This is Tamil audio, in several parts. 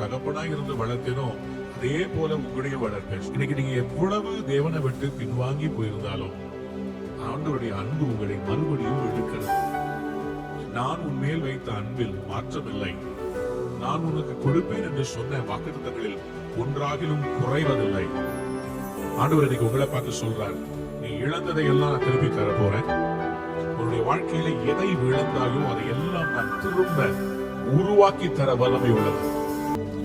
தகப்பனாய் இருந்து வளர்த்தேனோ அதே போல உங்களையும் வளர்க்க. இன்னைக்கு நீங்க எவ்வளவு தேவனை விட்டு பின்வாங்கி போயிருந்தாலும் ஆண்டவருடைய அன்பு உங்களை மறுபடியும் இழுக்கிறது. நான் உன்மேல் வைத்த அன்பில் மாற்றமில்லை, நான் உனக்கு கொடுப்பேன் என்று சொன்ன வாக்குத்தத்தங்களில் ஒன்றாகிலும் குறைவதில்லை. ஆண்டவர் இன்னைக்கு உங்களை பார்த்து சொல்றார், நீ இழந்ததை எல்லாம் நான் திருப்பி தர போறேன். உன்னுடைய வாழ்க்கையில எதை இழந்தாயோ அதை எல்லாம் நான் திரும்ப உருவாக்கி தர வல்லமை உள்ளது.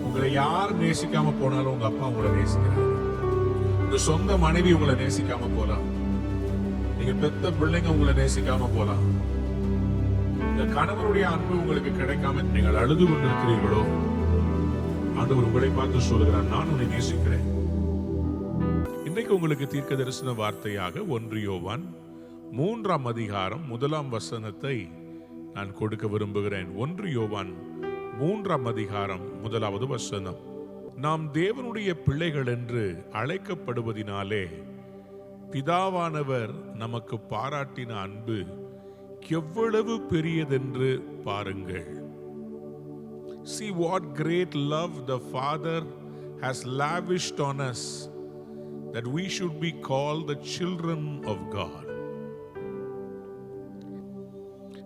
உங்களை யார் நேசிக்காம போனாலும் உங்க அப்பா உங்களை நேசிக்கிறார். உங்க சொந்த மனைவி உங்களை நேசிக்காம போலாம், நீங்க பெத்த பிள்ளைங்க உங்களை நேசிக்காம போலாம், இந்த கணவருடைய அன்பு உங்களுக்கு கிடைக்காம நீங்கள் அழுது கொண்டிருக்கிறீர்களோ, ஆண்டவர் உங்களை பார்த்து சொல்லுகிறார், நான் உன்னை நேசிக்கிறேன். இன்றைக்கு உங்களுக்கு தீர்க்க தரிசன வார்த்தையாக 1 யோவான் 3ஆம் அதிகாரம் 1ஆம் வசனத்தை நான் கொடுக்க விரும்புகிறேன். 1 யோவான் 3ஆம் அதிகாரம் 1வது வசனம். நாம் தேவனுடைய பிள்ளைகள் என்று அழைக்கப்படுவதினாலே பிதாவானவர் நமக்கு பாராட்டின அன்பு எவ்வளவு பெரியதென்று பாருங்கள். See what great love the Father has lavished on us, that we should be called the children of God.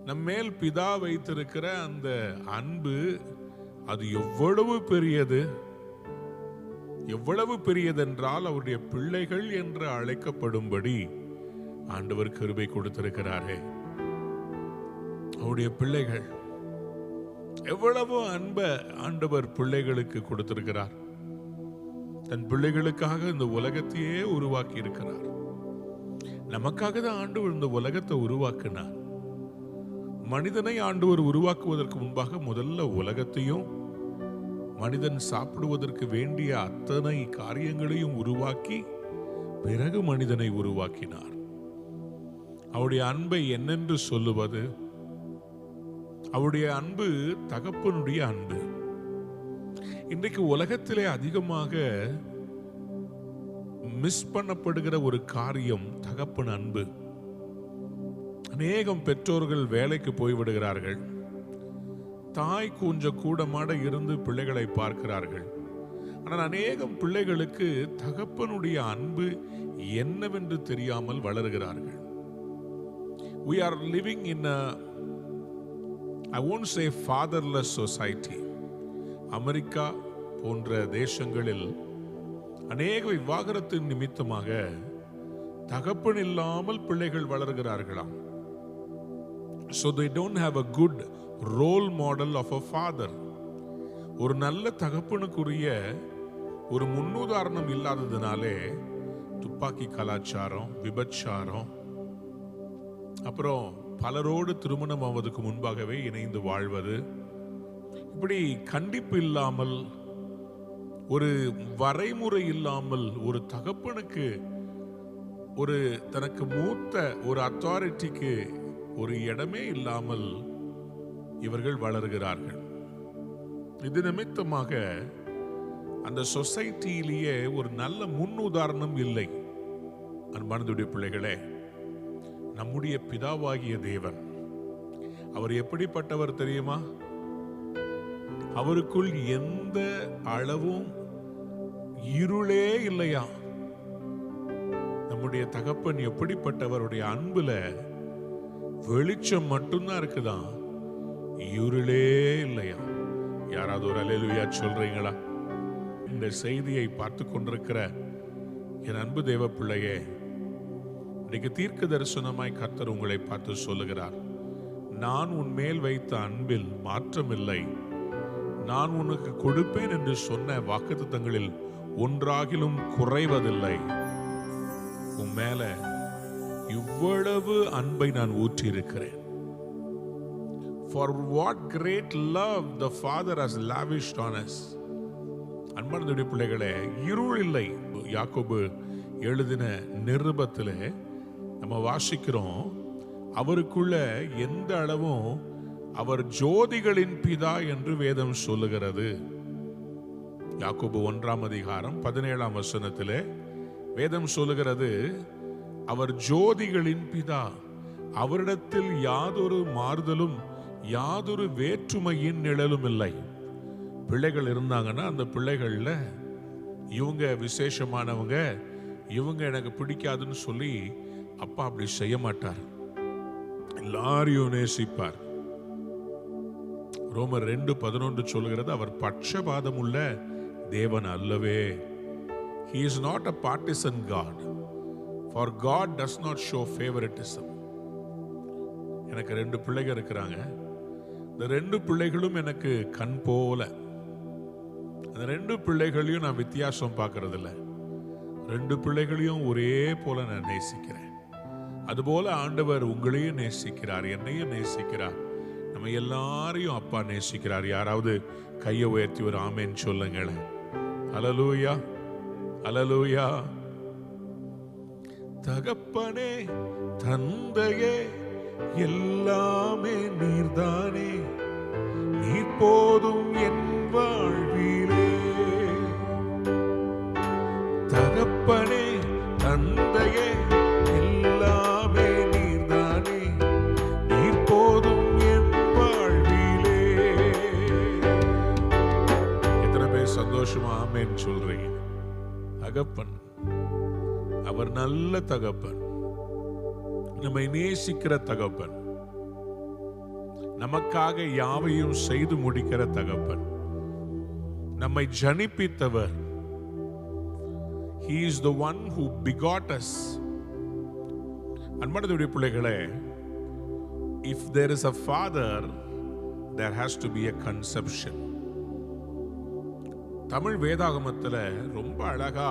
நம்மேல் பிதா வைத்திருக்கிற அந்த அன்பு அது எவ்வளவு பெரியது, எவ்வளவு பெரியதென்றால் அவருடைய பிள்ளைகள் என்று அழைக்கப்படும்படி ஆண்டவர் கிருபை கொடுத்திருக்கிறாரே. அவருடைய பிள்ளைகள் எவ்வளவு அன்பை ஆண்டவர் பிள்ளைகளுக்கு கொடுத்திருக்கிறார். தன் பிள்ளைகளுக்காக இந்த உலகத்தையே உருவாக்கி இருக்கிறார். நமக்காக தான் ஆண்டவர் இந்த உலகத்தை உருவாக்கினார். மனிதனை ஆண்டவர் உருவாக்குவதற்கு முன்பாக முதல்ல உலகத்தையும் மனிதன் சாப்பிடுவதற்கு வேண்டிய அத்தனை காரியங்களையும் உருவாக்கி பிறகு மனிதனை உருவாக்கினார். அவருடைய அன்பை என்னென்று சொல்லுவது? அவருடைய அன்பு தகப்பனுடைய அன்பு. இன்றைக்கு உலகத்திலே அதிகமாக மிஸ் பண்ணப்படுகிற ஒரு காரியம் தகப்பன் அன்பு. அநேகம் பெற்றோர்கள் வேலைக்கு போய்விடுகிறார்கள், தாய் கொஞ்சம் கூடமாட இருந்து பிள்ளைகளை பார்க்கிறார்கள். ஆனால் அநேகம் பிள்ளைகளுக்கு தகப்பனுடைய அன்பு என்னவென்று தெரியாமல் வளருகிறார்கள். We are living in a, I won't say fatherless society. America போன்ற தேசங்களில் அநேக விவாகரத்தின் நிமித்தமாக தகப்பன் இல்லாமல் பிள்ளைகள் வளர்கிறார்களாம். So they don't have a good role model of a father. ஒரு நல்ல தகப்பனுக்குரிய ஒரு முன்னுதாரணம் இல்லாததுனாலே துப்பாக்கி கலாச்சாரம், விபச்சாரம், அப்புறம் பலரோடு திருமணம் ஆவதற்கு முன்பாகவே இணைந்து வாழ்வது, இப்படி கண்டிப்பு இல்லாமல், ஒரு வரைமுறை இல்லாமல், ஒரு தகப்பனுக்கு ஒரு தனக்கு மூத்த ஒரு அத்தாரிட்டிக்கு ஒரு இடமே இல்லாமல் இவர்கள் வளர்கிறார்கள். இது நிமித்தமாக அந்த சொசைட்டியிலேயே ஒரு நல்ல முன் உதாரணம் இல்லை. அன்பானதுடைய பிள்ளைகளே, நம்முடைய பிதாவாகிய தேவன் அவர் எப்படிப்பட்டவர் தெரியுமா? அவருக்குள் எந்த அளவும் இருளே இல்லையா? நம்முடைய தகப்பன் எப்படிப்பட்டவருடைய அன்புல வெளிச்சம் மட்டும்தான் இருக்குதான், இருளே இல்லையா? யாராவது ஒரு அல்லேலூயா சொல்றீங்களா? இந்த செய்தியை பார்த்து கொண்டிருக்கிற என் அன்பு தேவ பிள்ளையே, இன்னைக்கு தீர்க்க தரிசனமாய் கர்த்தர் உங்களை பார்த்து சொல்லுகிறார், நான் உன்மேல் வைத்த அன்பில் மாற்றமில்லை, நான் உனக்கு கொடுப்பேன் என்று சொன்ன வாக்குத்தத்தங்களில் ஒன்றாகிலும் குறைவதில்லை. உன் மேல இவ்வளவு அன்பை நான் ஊற்றி இருக்கிறேன். For what great love the Father has lavished on us. அன்பான பிள்ளைகளே, இருள் இல்லை. யாக்கோபு எழுதின நிருபத்திலே நம்ம வாசிக்கிறோம், அவருக்குள்ள எந்த அளவும் அவர் ஜோதிகளின் பிதா என்று வேதம் சொல்லுகிறது. யாக்கோபு 1ஆம் அதிகாரம் 17ஆம் வசனத்திலே வேதம் சொல்லுகிறது, அவர் ஜோதிகளின் பிதா, அவரிடத்தில் யாதொரு மாறுதலும் யாதொரு வேற்றுமையின் நிழலும் இல்லை. பிள்ளைகள் இருந்தாங்கன்னா அந்த பிள்ளைகள்ல இவங்க விசேஷமானவங்க, இவங்க எனக்கு பிடிக்காதுன்னு சொல்லி அப்பா அப்படி செய்ய மாட்டார். எல்லாரையும் நேசிப்பார். ரோமர் 2:11 சொல்கிறது, அவர் பட்சபாதம் உள்ள தேவன் அல்லவே. He is not a partisan God, for God does not show favoritism. எனக்கு 2 பிள்ளைகள் இருக்கிறாங்க. இந்த 2 பிள்ளைகளும் எனக்கு கண் போல. அந்த 2 பிள்ளைகளையும் நான் வித்தியாசம் பார்க்கறது இல்லை. 2 பிள்ளைகளையும் ஒரே போல நான் நேசிக்கிறேன். அதுபோல ஆண்டவர் உங்களையும் நேசிக்கிறார், என்னையும் நேசிக்கிறார், நம்ம எல்லாரையும் அப்பா நேசிக்கிறார். யாராவது கையை உயர்த்தி ஒரு ஆமேன் சொல்லுங்களேன். அல்லேலூயா, அல்லேலூயா. தகப்பனே தந்தையே எல்லாமே நீர்தானே, நீர் போதும் என் வாழ்விலே. தகப்பனே தந்தையே எல்லாமே நீர்தானே, நீர் போதும் என் வாழ்விலே. எத்தனை பேர் சந்தோஷமா ஆமென் சொல்றீங்க? தகப்பன், அவர் நல்ல தகப்பன், நம்மை நேசிக்கிற தகப்பன், நமக்காக யாவையும் செய்து முடிக்கிற தகப்பன், நம்மை ஜனிப்பித்தவர். He is the one who begot us. அன்பானவருடைய பிள்ளைகளே, if there is a father, there has to be a conception. Tamil வேதாகமத்தில் ரொம்ப அழகா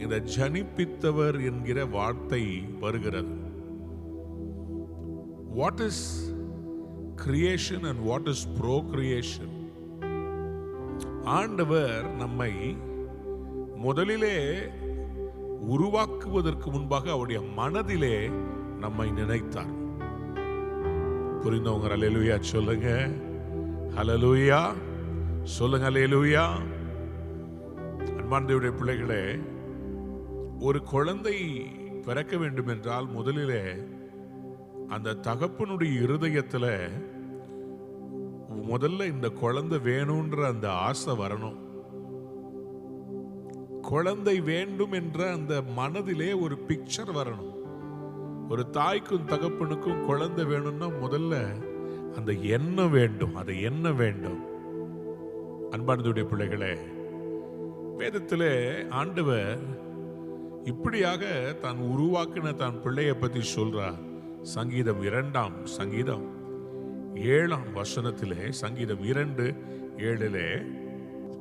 இந்த ஜனிப்பித்தவர் என்கிற வார்த்தை வருகிறது. What is creation and what is procreation? ஆண்டவர் நம்மை முதலிலே உருவாக்குவதற்கு முன்பாக அவருடைய மனதிலே நம்மை நினைத்தார். புரிந்தவங்க அல்லேலூயா சொல்லுங்க. அல்லேலூயா சொல்லுங்க. அல்லேலூயா. அன்பானவருடைய பிள்ளைகளே, ஒரு குழந்தை பிறக்க வேண்டும் என்றால் முதலிலே அந்த தகப்பனுடைய இருதயத்தில் முதல்ல இந்த குழந்தை வேணும்ன்ற அந்த ஆசை வரணும். குழந்தை வேண்டும் என்ற அந்த மனதிலே ஒரு பிக்சர் வரணும். ஒரு தாய்க்கும் தகப்பனுக்கும் குழந்தை வேணும்னா முதல்ல அந்த எண்ணம் வேண்டும், அது என்ன வேண்டும். அன்பானவருடைய பிள்ளைகளே, வேதத்திலே ஆண்டவர் இப்படியாக தான் உருவாக்கின தான் பிள்ளையை பற்றி சொல்றார். சங்கீதம் 7 சங்கீதம் 2:7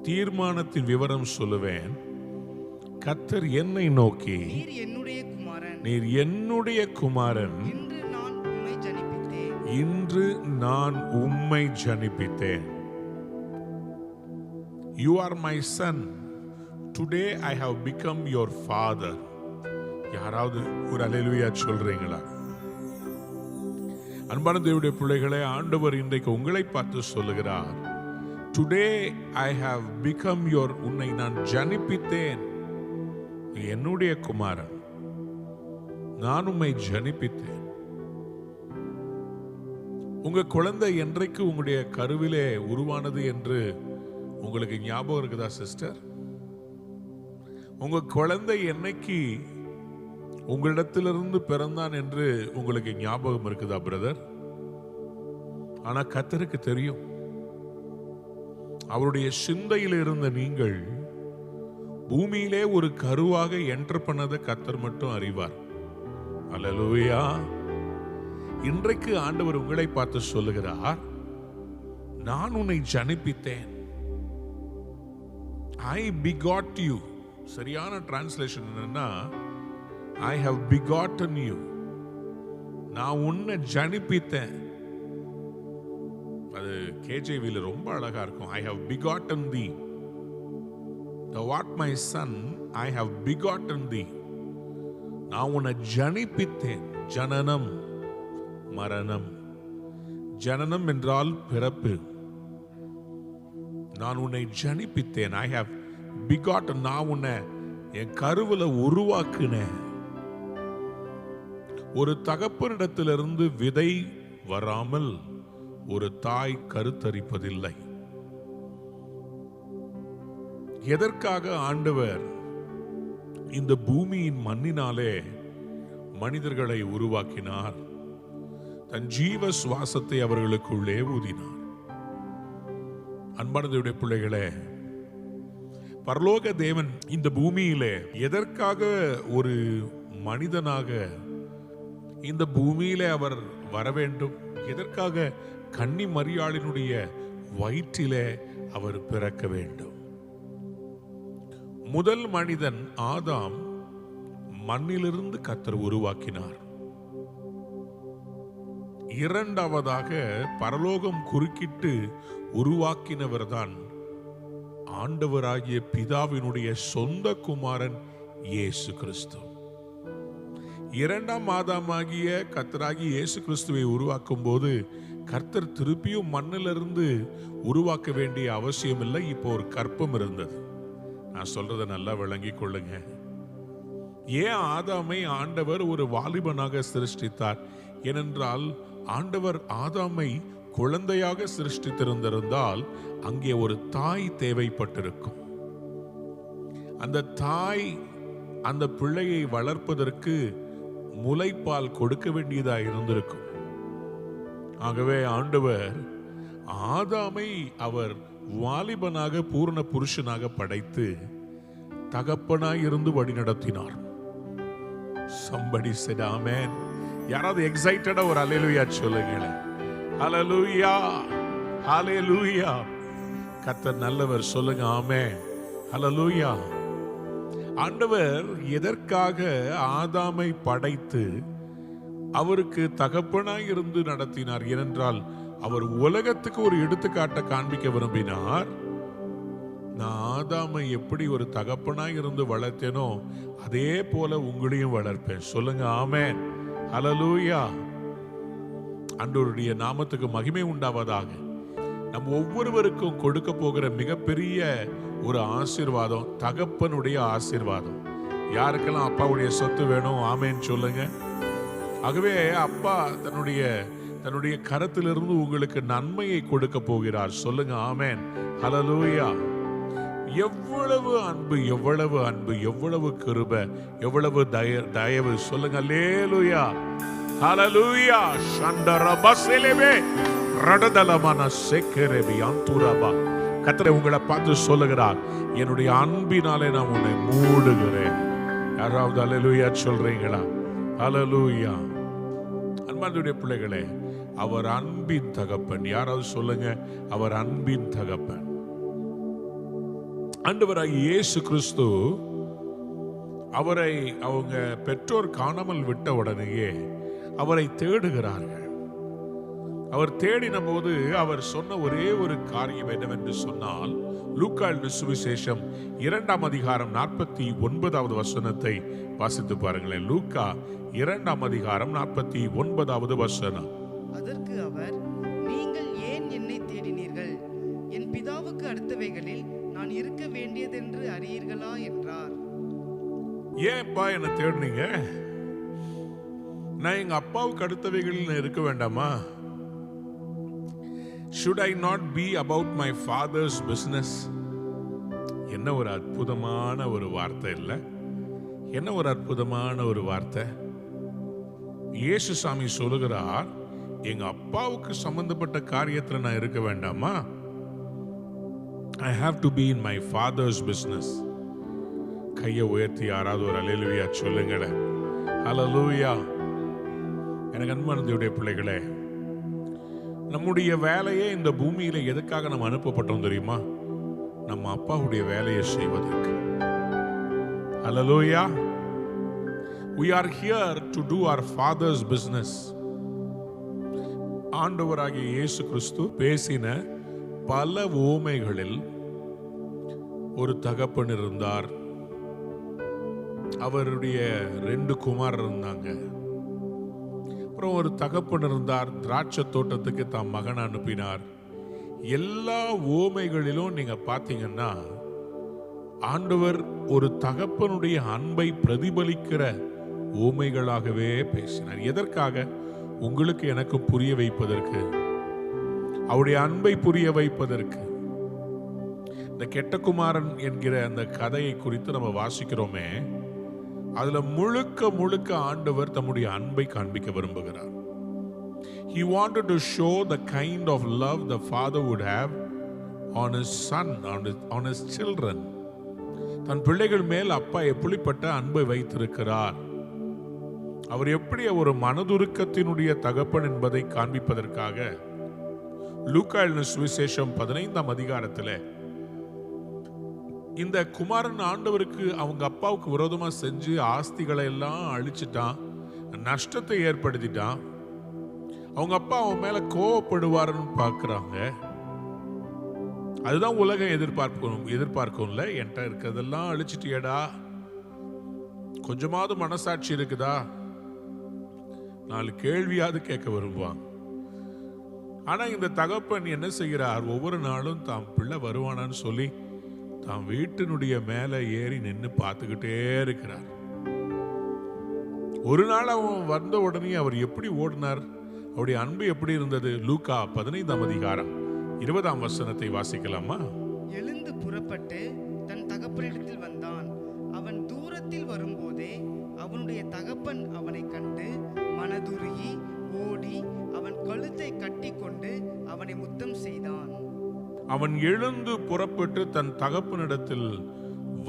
தீர்மானத்தின் விவரம் சொல்லுவேன். கர்த்தர் என்னை நோக்கி, நீர் என்னுடைய குமாரன், இன்று நான் உம்மை ஜனிப்பித்தேன். You are my son. Today I have become your father. யாராவது ஒரு அல்லேலூயா சொல்றீங்களா? அன்பான தேவனுடைய பிள்ளைகளே, ஆண்டவர் இன்றைக்கு உங்களை பார்த்து சொல்லுகிறார், Today I have become your, உன்னை நான் ஜனிப்பித்தேன், என்னுடைய குமாரன், நான் உம்மை ஜனிப்பித்தேன். உங்க குழந்தை என்றைக்கு உங்களுடைய கருவிலே உருவானது என்று உங்களுக்கு ஞாபகம் இருக்குதா சிஸ்டர்? உங்க குழந்தை என்னைக்கு உங்களிடத்திலிருந்து பிறந்தான் என்று உங்களுக்கு ஞாபகம் இருக்குதா பிரதர்? ஆனா கர்த்தருக்கு தெரியும். அவருடைய சிந்தையில் இருந்த நீங்கள் பூமியிலே ஒரு கருவாக என்டர் பண்ணதை கர்த்தர் மட்டும் அறிவார். அல்லேலூயா. இன்றைக்கு ஆண்டவர் உங்களை பார்த்து சொல்லுகிறார், நான் உன்னை ஜனிப்பித்தேன். I begot you. சரியான டிரான்ஸ்லேஷன் என்னன்னா, I have begotten you. நான் உன்னை ஜனிப்பித்தேன். அது கேஜேவில ரொம்ப அழகா இருக்கும். I have begotten thee. Thou art my son, I have begotten thee. நான் உன்னை ஜனிப்பித்தேன். ஜனனம், மரணம். ஜனனம் என்றால் பிறப்பு. நான் உன்னை ஜனிப்பித்தேன். I have begotten. நான் உன்னை என் கருவில உருவாக்குனேன். ஒரு தகப்பனிடத்திலிருந்து விதை வராமல் ஒரு தாய் கருத்தரிப்பதில்லை. எதற்காக ஆண்டவர் இந்த பூமியின் மண்ணினாலே மனிதர்களை உருவாக்கினார்? தன் ஜீவ சுவாசத்தை அவர்களுக்குள்ளே ஊதினார். அன்பானவருடைய பிள்ளைகளே, பரலோக தேவன் இந்த பூமியிலே எதற்காக ஒரு மனிதனாக இந்த பூமியிலே அவர் வர வேண்டும்? எதற்காக கன்னி மரியாளினுடைய வயிற்றிலே அவர் பிறக்க வேண்டும்? முதல் மனிதன் ஆதாம் மண்ணிலிருந்து கர்த்தர் உருவாக்கினார். இரண்டாவதாக பரலோகம் குறுக்கிட்டு உருவாக்கினவர் தான் ஆண்டவராகிய பிதாவினுடைய சொந்த குமாரன் இயேசு கிறிஸ்து. இரண்டாம் ஆதாமாகிய கர்த்தராகிய இயேசு கிறிஸ்துவை உருவாக்கும் போது கர்த்தர் திருப்பியும் மண்ணிலிருந்து உருவாக்க வேண்டிய அவசியம் இல்லை. இப்போ ஒரு கற்பம் இருந்தது. நான் சொல்றதை நல்லா விளங்கிக் கொள்ளுங்க. ஏன் ஆதாமை ஆண்டவர் ஒரு வாலிபனாக சிருஷ்டித்தார்? ஏனென்றால் ஆண்டவர் ஆதாமை குழந்தையாக சிருஷ்டித்திருந்தால் அங்கே ஒரு தாய் தேவைப்பட்டிருக்கும். அந்த தாய் அந்த பிள்ளையை வளர்ப்பதற்கு முலைப்பால் கொடுக்க வேண்டியதாக இருந்திருக்கும். ஆகவே ஆண்டவர் ஆதாமை அவர் வாலிபனாக பூரண புருஷனாக படைத்து தகப்பனாய் இருந்து வழி நடத்தினார். Somebody said amen. யாராவது எக்ஸைட்டடா ஒரு ஹalleluya சொல்லுங்க. ஹalleluya, ஹalleluya. கர்த்தர் நல்லவர், சொல்லுங்க ஆமென். ஹalleluya. ஆண்டவர் எதற்காக ஆதாமை படைத்து அவருக்கு தகப்பனாய் இருந்து நடத்தினார்? ஏனென்றால் அவர் உலகத்துக்கு ஒரு எடுத்துக்காட்டை காண்பிக்க விரும்பினார். நான் ஆதாமை எப்படி ஒரு தகப்பனாய் இருந்து வளர்த்தேனோ அதே போல உங்களையும் வளர்ப்பேன். சொல்லுங்க ஆமென். ஹalleluya. ஆண்டவருடைய நாமத்துக்கு மகிமை உண்டாவதாக. நம் ஒவ்வொருவருக்கும் கொடுக்க போகிற மிகப்பெரிய ஒரு ஆசீர்வாதம் தகப்பனுடைய ஆசீர்வாதம். யாருக்கெல்லாம் அப்பாவுடைய சொத்து வேணும்? ஆமென் சொல்லுங்க. ஆகவே அப்பா தன்னுடைய கரத்திலிருந்து உங்களுக்கு நன்மையை கொடுக்க போகிறார். சொல்லுங்க ஆமென். ஹalleluya. எவ்வளவு அன்பு, எவ்வளவு அன்பு, எவ்வளவு கிருபை, எவ்வளவு தயவு. சொல்லுங்க அல்லேலூயா, ஹalleluya. சண்டரபசலவே ரடதலமான செக்கரேபி அந்துரபா. கர்த்தர் உங்களை பார்த்து சொல்லுகிறார், என்னுடைய அன்பினாலே நான் உன்னை மூடுகிறேன். யாராவது அல்லேலூயா சொல்றீங்களா? ஹalleluya. அன்பார்ந்த பிள்ளைகளே, அவர் அன்பின் தகப்பன். யாராவது சொல்லுங்க, அவர் அன்பின் தகப்பன். ஆண்டவராகிய இயேசு கிறிஸ்து அவரை அவங்க பெற்றோர் காணாமல் விட்ட உடனேயே அவரை தேடுகிறார்கள். அவர் தேடின போது அவர் சொன்ன ஒரே ஒரு காரியம் என்னவென்று சொன்னால், லூக்கா சுவிசேஷம் 2ஆம் அதிகாரம் 49வது வசனத்தை வாசித்து பாருங்களேன். லூக்கா 2ஆம் அதிகாரம் 49வது வசனம். அதற்கு அவர், நீங்கள் ஏன் என்னை தேடினீர்கள்? என் பிதாவுக்கு அடுத்தவைகளில் நான் இருக்க வேண்டியதென்று அறியீர்களா என்றார். ஏன்ப்பா என்ன தேடுனீங்க? நான் எங்க அப்பாவுக்கு அடுத்தவைகளில் இருக்க வேண்டாமா? Should I not be about my father's business? என்ன ஒரு அற்புதமான ஒரு வார்த்தை இல்ல? என்ன ஒரு அற்புதமான ஒரு வார்த்தை. இயேசு சாமி சொல்லுகிறார், எங்க அப்பாவுக்கு சம்பந்தப்பட்ட காரியத்தில் நான் இருக்க வேண்டாமா? I have to be in my father's business. கையை உயர்த்தி யாராவது ஒரு அல்லேலூயா சொல்லுங்களேன். ஹalleluya. எனக்கு அன்பானவருடைய பிள்ளைகளே, நம்முடைய வேலையே இந்த பூமியில எதுக்காக நம்ம அனுப்பப்பட்டோம் தெரியுமா? நம்ம அப்பாவுடைய வேலையை செய்வதற்கு. ஹalleluya. We are here to do our father's business. ஆண்டவராகிய இயேசு கிறிஸ்து பேசின பல உவமைகளில் ஒரு தகப்பன் இருந்தார். அவருடைய 2 குமாரர் இருந்தாங்க. அப்புறம் ஒரு தகப்பன் இருந்தார், திராட்சை தோட்டத்துக்கு தாம் மகன் அனுப்பினார். எல்லா உவமைகளிலும் நீங்க பாத்தீங்கன்னா ஆண்டவர் ஒரு தகப்பனுடைய அன்பை பிரதிபலிக்கிற உவமைகளாகவே பேசினார். எதற்காக? உங்களுக்கு எனக்கு புரிய வைப்பதற்கு, அவருடைய அன்பை புரிய வைப்பதற்கு. இந்த கெட்ட குமாரன் என்கிற அந்த கதையை குறித்து நம்ம வாசிக்கிறோமே, அதுல முழுக்க முழுக்க ஆண்டவர் தம்முடைய அன்பை காண்பிக்க விரும்புகிறார். He wanted to show the kind of love the father would have on his son, on his children. தன் பிள்ளைகள் மேல் அப்பா எப்படிப்பட்ட அன்பை வைத்திருக்கிறார், அவர் எப்படி ஒரு மனதுருக்கத்தினுடைய தகப்பன் என்பதை காண்பிப்பதற்காக லூக்கா எழுதின சுவிசேஷம் 15ஆம் அதிகாரத்தில் இந்த குமாரன் ஆண்டவருக்கு அவங்க அப்பாவுக்கு விரோதமா செஞ்சு ஆஸ்திகளை எல்லாம் அழிச்சிட்டான், நஷ்டத்தை ஏற்படுத்திட்டான். அவங்க அப்பா அவன் மேல கோவப்படுவாருன்னு பார்க்குறாங்க. அதுதான் உலகம் எதிர்பார்க்கும்ல, என்கிட்ட இருக்கிறதெல்லாம் அழிச்சிட்டியடா, கொஞ்சமாவது மனசாட்சி இருக்குதா, 4 கேள்வியாவது கேட்க வருவான். ஆனா இந்த தகப்பன் என்ன செய்கிறார், ஒவ்வொரு நாளும் தாம் பிள்ளை வருவானான்னு சொல்லி தாம் வீட்டினுடைய மேல ஏறி நின்று பார்த்துக்கிட்டே இருக்கிறார். ஒரு நாள் அவன் வந்த உடனே அவர் எப்படி ஓடினார், அவருடைய அன்பு எப்படி இருந்தது? லூக்கா 15ஆம் அதிகாரம் 20ஆம் வசனத்தை வாசிக்கலாமா? எழுந்து புறப்பட்டு தன் தகப்பனிடத்தில் வந்தான். அவன் தூரத்தில் வரும்போதே அவனுடைய தகப்பன் அவனை கண்டு மனதுருகி ஓடி அவன் கழுத்தை கட்டி கொண்டு அவனை முத்தம் செய்தான். அவன் எழுந்து புறப்பட்டு தன் தகப்பனிடத்தில்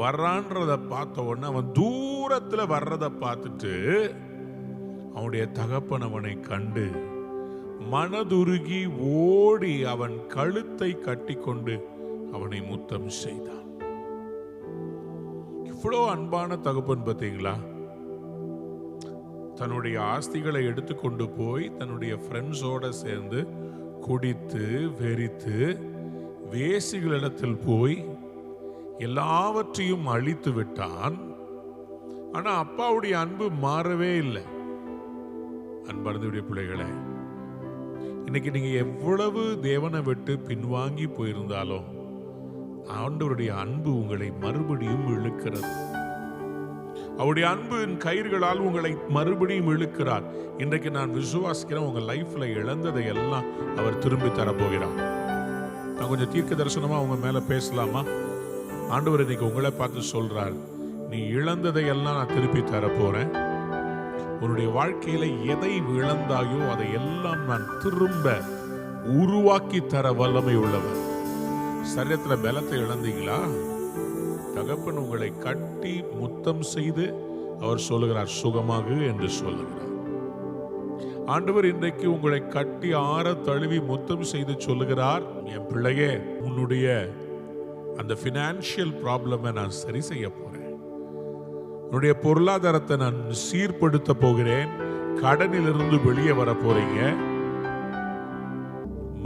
வர்றான்றத பார்த்த உடனே அவன் தூரத்துல வர்றத பார்த்துட்டு அவனுடைய தகப்பன் அவனை கண்டு மனதுருகி ஓடி அவன் கழுத்தை கட்டி கொண்டு அவனை முத்தம் செய்தான். இவ்வளோ அன்பான தகப்பன் பார்த்தீங்களா? தன்னுடைய ஆஸ்திகளை எடுத்துக்கொண்டு போய் தன்னுடைய ஃப்ரெண்ட்ஸோட சேர்ந்து குடித்து வெறித்து வேசிகளிடத்தில் போய் எல்லாவற்றையும் அழித்து விட்டான். ஆனா அப்பாவுடைய அன்பு மாறவே இல்லை. அன்பார்ந்தவுடைய பிள்ளைகளே, இன்னைக்கு நீங்க எவ்வளவு தேவனை விட்டு பின்வாங்கி போயிருந்தாலும் ஆண்டவருடைய அன்பு உங்களை மறுபடியும் இழுக்கிறது. அவருடைய அன்பின் கயிறுகளால் உங்களை மறுபடியும் இழுக்கிறார். இன்றைக்கு நான் விசுவாசிக்கிறேன், உங்க லைஃப்ல இழந்ததை எல்லாம் அவர் திரும்பி தரப்போகிறார். நான் கொஞ்சம் தீர்க்க தரிசனமா உங்க மேல பேசலாமா? ஆண்டவர் இன்னைக்கு உங்களை பார்த்து சொல்றார், நீ இழந்ததை எல்லாம் நான் திருப்பி தரப்போறேன். உன்னுடைய வாழ்க்கையில எதை இழந்தாயோ அதை எல்லாம் நான் திரும்ப உருவாக்கி தர வல்லமை உள்ளவர். சரீரத்துல பலத்தை இழந்தீங்களா? தகப்பன் உங்களை கட்டி முத்தம் செய்து அவர் சொல்லுகிறார், சுகமாகு என்று சொல்லுகிறார். ஆண்டவர் இன்றைக்கு உங்களை கட்டி ஆற தழுவி முத்தம் செய்து சொல்லுகிறார், என் பிள்ளையே, உன்னுடைய அந்த பினான்சியல் ப்ராப்ளமை நான் சரி செய்ய போறேன். உன்னுடைய பொருளாதாரத்தை நான் சீர்படுத்த போகிறேன். கடனிலிருந்து வெளியே வர போறீங்க.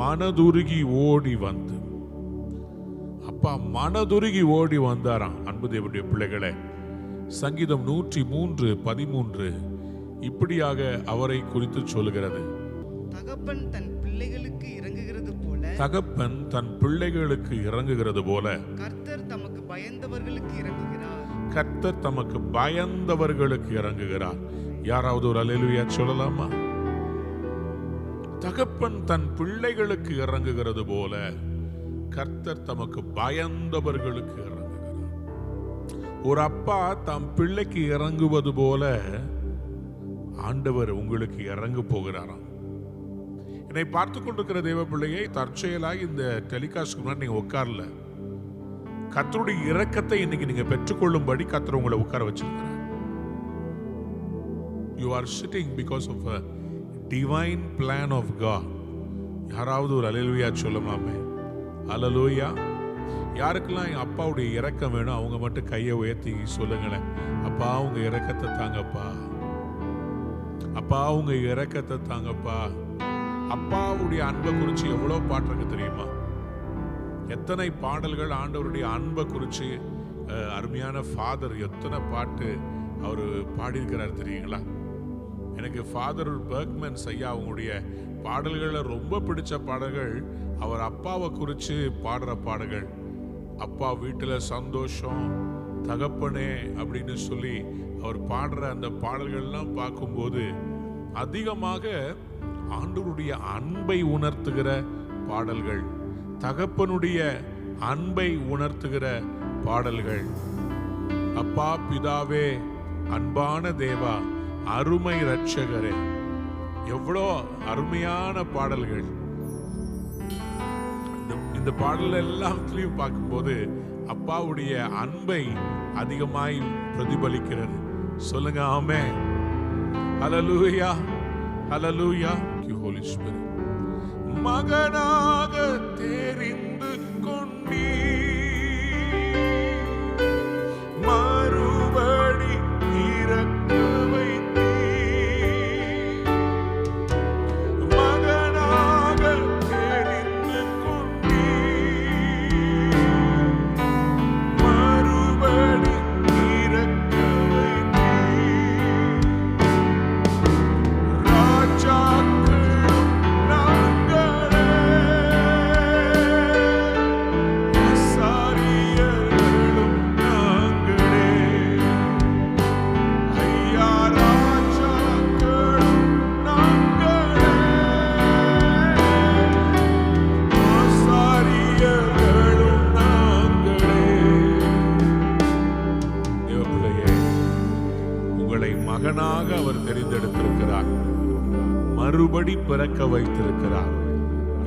மனதுருகி ஓடி வந்து அப்பா மனதுருகி ஓடி வந்தாராம். அன்பு தேவனுடைய பிள்ளைகளே, சங்கீதம் 103:13 இப்படியாக அவரை குறித்து சொல்லுகிறது, தகப்பன் தன் பிள்ளைகளுக்கு இறங்குகிறது போல, தகப்பன் தன் பிள்ளைகளுக்கு இறங்குகிறது போல கர்த்தர் தமக்கு பயந்தவர்களுக்கு இறங்குகிறார். கர்த்தர் தமக்கு பயந்தவர்களுக்கு இறங்குகிறார். யாராவது ஒரு அல்லேலூயா சொல்லலாமா? தகப்பன் தன் பிள்ளைகளுக்கு இறங்குகிறது போல கர்த்தர் தமக்கு பயந்தவர்களுக்கு இறங்குகிறார். ஒரு அப்பா தம் பிள்ளைக்கு இறங்குவது போல ஆண்டவர் உங்களுக்கு இறங்க போகிறாராம். என்னை பார்த்து கொண்டிருக்கிற தேவ பிள்ளையை, தற்செயலாக இந்த டெலிகாஸ்ட் முன்னாடி நீங்க உட்கார்ல, கர்த்தருடைய இரக்கத்தை இன்னைக்கு நீங்க பெற்றுக்கொள்ளும்படி கர்த்தர் உங்களை உட்கார வச்சிருக்கிறார். You are sitting because of a divine plan of God. யாராவது ஒரு அல்லேலூயா சொல்லுமாமே? அல்லேலூயா. யாருக்கெல்லாம் என் அப்பாவுடைய இரக்கம் வேணும் அவங்க மட்டும் கையை உயர்த்தி சொல்லுங்களேன். அப்பா உங்க இரக்கத்தை தாங்கப்பா, அப்பா உங்க இரக்கத்தை தாங்கப்பா. அப்பாவுடைய அன்பை குறிச்சு எவ்வளவு பாட்டு இருக்கு தெரியுமா? எத்தனை பாடல்கள் ஆண்டவருடைய அன்பை குறிச்சு, அருமையான ஃபாதர் எத்தனை பாட்டு அவர் பாடியிருக்கிறார் தெரியுங்களா? எனக்கு ஃபாதர் பெர்க்மன்ஸ் ஐயா அவங்களுடைய பாடல்களில் ரொம்ப பிடிச்ச பாடல்கள் அவர் அப்பாவை குறித்து பாடுற பாடல்கள். அப்பா வீட்டில் சந்தோஷம், தகப்பனே அப்படின்னு சொல்லி அவர் பாடுற அந்த பாடல்கள்லாம் பார்க்கும்போது அதிகமாக ஆண்டவருடைய அன்பை உணர்த்துகிற பாடல்கள், தகப்பனுடைய அன்பை உணர்த்துகிற பாடல்கள். அப்பா பிதாவே, அன்பான தேவா, அருமை இரட்சகரே, எவ்வளோ அருமையான பாடல்கள். இந்த பாடல் எல்லாத்துலயும் பார்க்கும்போது அப்பாவுடைய அன்பை அதிகமாய் பிரதிபலிக்கிறது. சொல்லுங்க ஆமென். ஹல்லேலூயா, ஹல்லேலூயா. ஹோலி ஸ்பிரிட். மகனாக தெரிந்து கொண்டீர், மறுபடி இறக்க வைத்தீர். மகனாக தெரிந்து கொண்டீர், மறுபடி இறக்க வைத்தீர். ராஜாக்களும் நாங்களே, ஆசாரியர்களும் நாங்களே. ஐயா, ராஜாக்களும் நாங்களே, ஆசாரியர்களும் நாங்களே. தேவ பிள்ளையே, உங்களை மகனாக அவர் தெரிந்தெடுத்திருக்கிறார், மறுபடி பிறக்க வைத்திருக்கிறார்.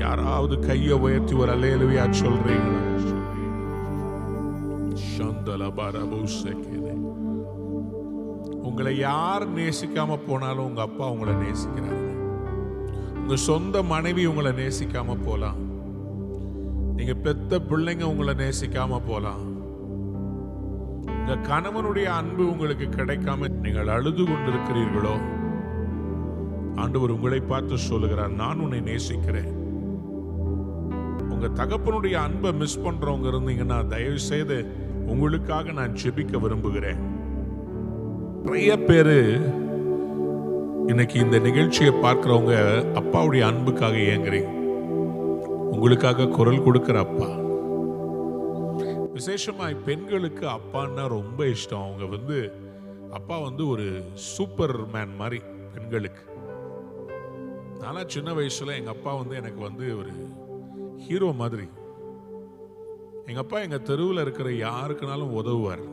யாராவது கையை உயர்த்தி ஒரு அல்லேலூயா சொல்றீங்களா? உங்களை யார் நேசிக்காம போனாலும் உங்க அப்பா உங்களை நேசிக்கிறார். உங்க சொந்த மனைவி உங்களை நேசிக்காம போலாம், நீங்க பெத்த பிள்ளைங்க உங்களை நேசிக்காம போலாம், உங்க கணவனுடைய அன்பு உங்களுக்கு கிடைக்காம நீங்கள் அழுது கொண்டிருக்கிறீர்களோ, ஆண்டவர் உங்களை பார்த்து சொல்லுகிறார், நான் உன்னை நேசிக்கிறேன். உங்க தகப்பனுடைய அன்பை மிஸ் பண்றவங்க இருந்தீங்கன்னா தயவு செய்து உங்களுக்காக நான் ஜெபிக்க விரும்புகிறேன். நிறைய பேரு இன்னைக்கு இந்த நிகழ்ச்சியை பார்க்கிறவங்க அப்பாவுடைய அன்புக்காக ஏங்குறீங்க. உங்களுக்காக குரல் கொடுக்கிற அப்பா. விசேஷமாய் பெண்களுக்கு அப்பான்னா ரொம்ப இஷ்டம். அவங்க அப்பா ஒரு சூப்பர் மேன் மாதிரி பெண்களுக்கு. நானா சின்ன வயசுல எங்க அப்பா எனக்கு ஒரு ஹீரோ மாதிரி. எங்க அப்பா எங்க தெருவில் இருக்கிற யாருக்குனாலும் உதவுவார்.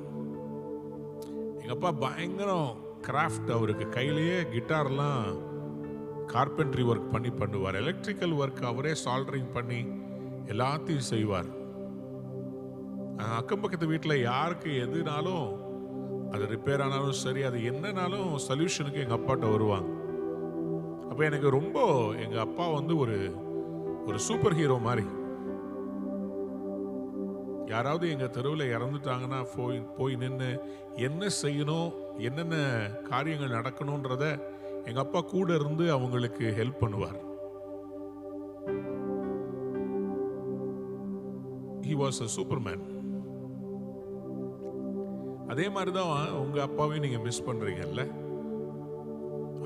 எங்க அப்பா பயங்கரம் கிராஃப்ட். அவருக்கு கையிலேயே கிட்டார்லாம் கார்பென்ட்ரி ஒர்க் பண்ணுவார். எலக்ட்ரிக்கல் ஒர்க் அவரே சால்டரிங் பண்ணி எல்லாத்தையும் செய்வார். அக்கம் பக்கத்து வீட்டில் யாருக்கு எதுனாலும், அது ரிப்பேர் ஆனாலும் சரி, அது என்னன்னாலும் சொல்யூஷனுக்கு எங்க அப்பாட்ட வருவாங்க. அப்ப எனக்கு ரொம்ப எங்க அப்பா ஒரு சூப்பர் ஹீரோ மாதிரி. யாராவது எங்க தெருவில் இறந்துட்டாங்கன்னா போய் நின்று என்ன செய்யணும், என்னென்ன காரியங்கள் நடக்கணும்ன்றத எங்க அப்பா கூட இருந்து அவங்களுக்கு ஹெல்ப் பண்ணுவார். He was a superman. அதே மாதிரிதான் உங்க அப்பாவையும் நீங்க மிஸ் பண்றீங்கல்ல.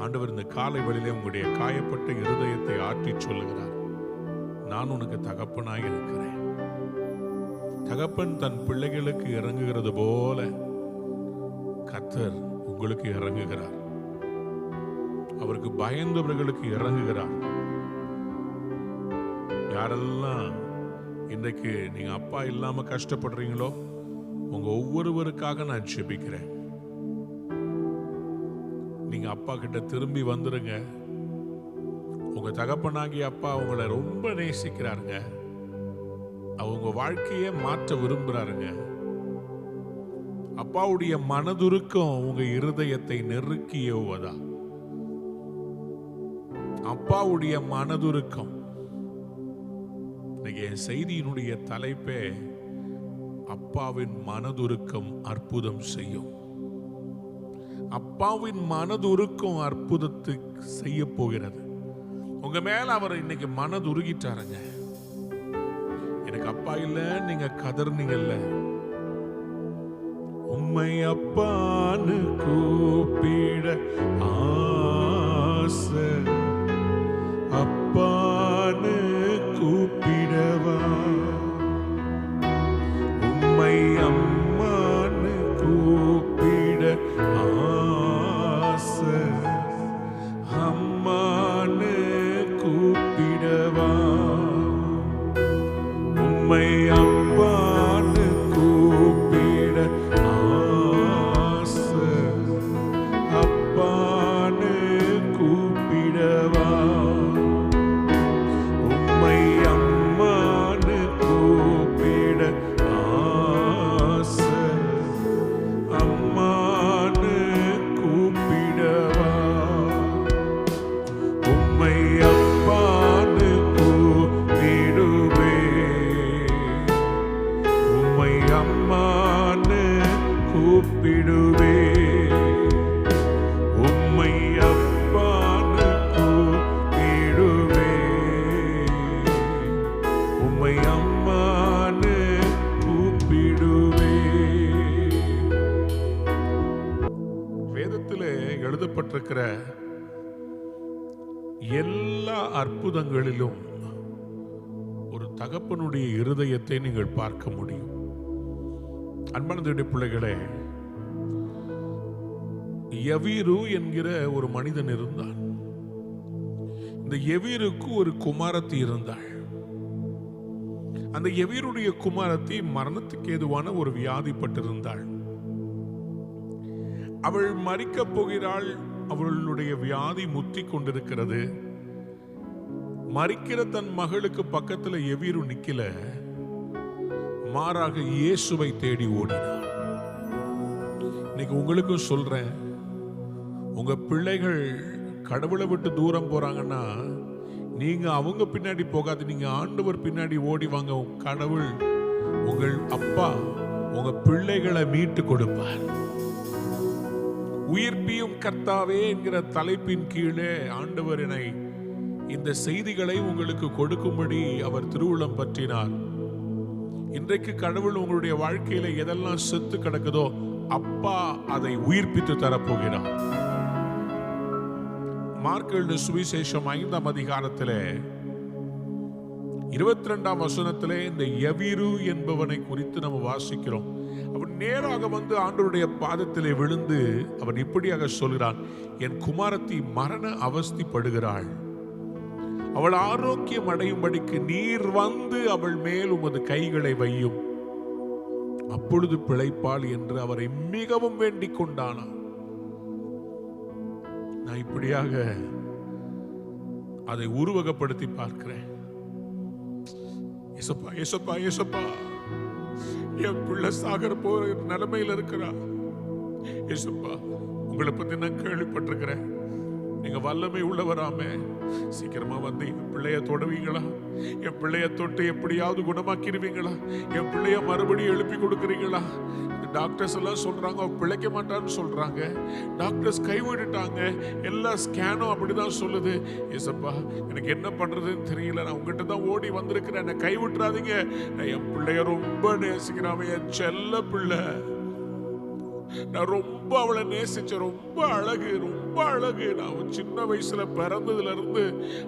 ஆண்டவர் இந்த காலை வேளையிலே உங்களுடைய காயப்பட்ட இருதயத்தை ஆற்றி சொல்லுகிறார், நான் உனக்கு தகப்பனாய் இருக்கிறேன். தகப்பன் தன் பிள்ளைகளுக்கு இறங்குகிறது போல கர்த்தர் உங்களுக்கு இறங்குகிறார். அவருக்கு பயந்தவர்களுக்கு இறங்குகிறார். யாரெல்லாம் இன்றைக்கு நீங்க அப்பா இல்லாம கஷ்டப்படுறீங்களோ, உங்க ஒவ்வொருவருக்காக நான் ஜெபிக்கிறேன். நீங்க அப்பா கிட்ட திரும்பி வந்துருங்க. உங்க தகப்பனாகிய அப்பா உங்களை ரொம்ப நேசிக்கிறாருங்க. அவங்க வாழ்க்கையை மாற்ற விரும்புறாருங்க. அப்பாவுடைய மனதுருக்கம் உங்க இருதயத்தை நெருக்கி ஏவுவதா? அப்பாவுடைய மனதுருக்கம். இன்னைக்கு என் செய்தியினுடைய தலைப்பே அப்பாவின் மனதுருக்கம் அற்புதம் செய்யும். அப்பாவின் மனதுருக்கம் அற்புதத்தை செய்ய போகிறது. உங்க மேல அவர் இன்னைக்கு மனதுருகிட்டாருங்க. எனக்கு அப்பா இல்ல, நீங்க கதர்னீங்கல்ல. உம்மை அப்பான்னு கூப்பிட ஆசை, அப்பான்னு கூப்பிடவா? உம்மை அம்மான்னு கூப்பிட ஆசை, அம்மான்னு கூப்பிடவா? உம்மை அப்பா எல்லா அற்புதங்களிலும் ஒரு தகப்பனுடைய இருதயத்தை நீங்கள் பார்க்க முடியும். அன்பானவருடைய பிள்ளைகளே, யவீரு என்கிற ஒரு மனிதன் இருந்தான். இந்த யவீருக்கு ஒரு குமாரத்தி இருந்தாள். அந்த யவீருடைய குமாரத்தி மரணத்துக்கு ஏதுவான ஒரு வியாதிப்பட்டிருந்தாள். அவள் மரிக்கப் போகிறாள். அவளுடைய வியாதி முத்தி கொண்டிருக்கிறது. மரிக்கிற தன் மகளுக்கு பக்கத்துல யவீரு நிக்கல, மாறாக இயேசுவை தேடி ஓடினார். இன்னைக்கு உங்களுக்கும் சொல்றேன், உங்க பிள்ளைகள் கடவுளை விட்டு தூரம் போறாங்கன்னா நீங்க அவங்க பின்னாடி போகாது, நீங்க ஆண்டவர் பின்னாடி ஓடி வாங்க. கடவுள் உங்கள் அப்பா உங்க பிள்ளைகளை மீட்டு கொடுப்பார். உயிர்ப்பியும் கர்த்தாவே என்கிற தலைப்பின் கீழே ஆண்டவர் என்னை இந்த செய்திகளை உங்களுக்கு கொடுக்கும்படி அவர் திருவுளம் பற்றினார். இன்றைக்கு கடவுள் உங்களுடைய வாழ்க்கையில எதெல்லாம் செத்து கிடக்குதோ அப்பா அதை உயிர்ப்பித்து தரப்போகிறார். மார்க் எழுதின சுவிசேஷம் 5ஆம் அதிகாரத்திலே 22ஆம் வசனத்திலே இந்த யவீரு என்பவனை குறித்து நம்ம வாசிக்கிறோம். அவன் நேராக வந்து ஆண்டவருடைய பாதத்திலே விழுந்து அவன் இப்படியாக சொல்கிறான், என் குமாரத்தி மரண அவஸ்தைப்படுகிறாள், அவள் ஆரோக்கியம் அடையும்படிக்கு நீர் வந்து அவள் மேல் உமது கைகளை வையும், அப்பொழுது பிழைப்பாள் என்று அவரை மிகவும் வேண்டிக் கொண்டானான். நான் இப்படியாக அதை உருவகப்படுத்தி பார்க்கிறேன். ஏசப்பா ஏசப்பா ஏசப்பா, என் பிள்ளை சாகர போற நிலைமையில இருக்கிறா. ஏசப்பா, உங்களை பத்தி நான் கேள்விப்பட்டிருக்கிறேன், நீங்க வல்லமை உள்ளவராமே, சீக்கிரமா வந்து என் பிள்ளைய தொடுவீங்களா? என் பிள்ளைய தொட்டு எப்படியாவது குணமாக்கிடுவீங்களா? என் பிள்ளைய மறுபடியும் எழுப்பி கொடுக்குறீங்களா? டாக்டர்ஸ் எல்லாம் சொல்றாங்க அவ பிழைக்க மாட்டான்னு சொல்றாங்க. டாக்டர்ஸ் கைவிட்டுட்டாங்க. எல்லா ஸ்கேனும் அப்படிதான் சொல்லுது. ஏசப்பா, எனக்கு என்ன பண்றதுன்னு தெரியல. நான் உங்ககிட்ட தான் ஓடி வந்திருக்கிறேன். என்னை கைவிட்டுறாதீங்க. என் பிள்ளைய ரொம்ப நேசிக்கிறான், என் செல்ல பிள்ளை. நான் ரொம்ப அவளை நேசிச்சேன். ரொம்ப அழகு, ரொம்ப அழகு. நான் சின்ன வயசுல பிறந்ததுல இருந்து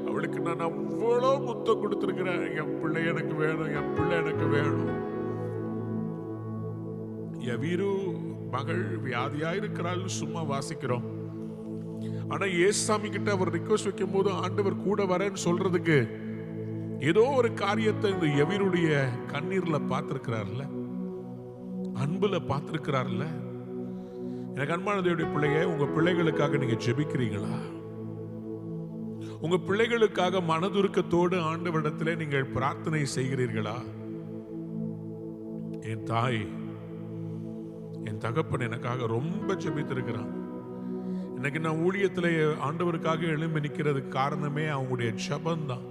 அவளுக்கு நான் அவ்வளோ முத்தம் கொடுத்துருக்கிறேன். என் பிள்ளை எனக்கு வேணும், என் பிள்ளை எனக்கு வேணும். யவீரு மகள் வியாதியாயிருக்கிறாள் சும்மா வாசிக்கிறோம். ஆனா ஏசாமி கிட்ட அவர் ரிக்வெஸ்ட் வைக்கும் போது ஆண்டவர் கூட வரேன்னு சொல்றதுக்கு ஏதோ ஒரு காரியத்தை இந்த யவீருடைய கண்ணீர்ல பார்த்திருக்கிறார்ல, அன்புல பார்த்திருக்கிறார்ல. எனக்கு அன்பான தேவனுடைய பிள்ளைய, உங்க பிள்ளைகளுக்காக நீங்க ஜெபிக்கிறீங்களா? உங்க பிள்ளைகளுக்காக மனதுருக்கத்தோடு ஆண்டவரிடத்திலே நீங்கள் பிரார்த்தனை செய்கிறீர்களா? என் தாய், என் தகப்பன் எனக்காக ரொம்ப ஜெபித்திருக்கிறான். இன்னைக்கு நான் ஊழியத்தில் ஆண்டவருக்காக எழும்பி நிற்கிறதுக்கு காரணமே அவங்களுடைய ஜெபம்தான்.